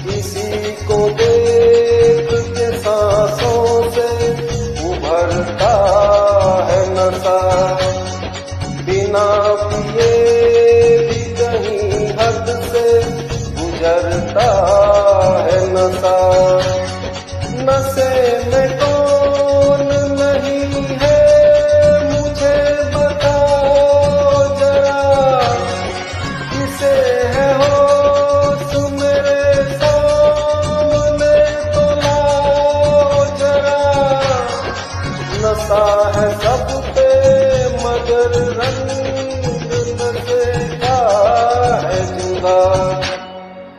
किसी को देख के सांसों से उभरता है नशा, बिना पिए भी कहीं हद से गुजरता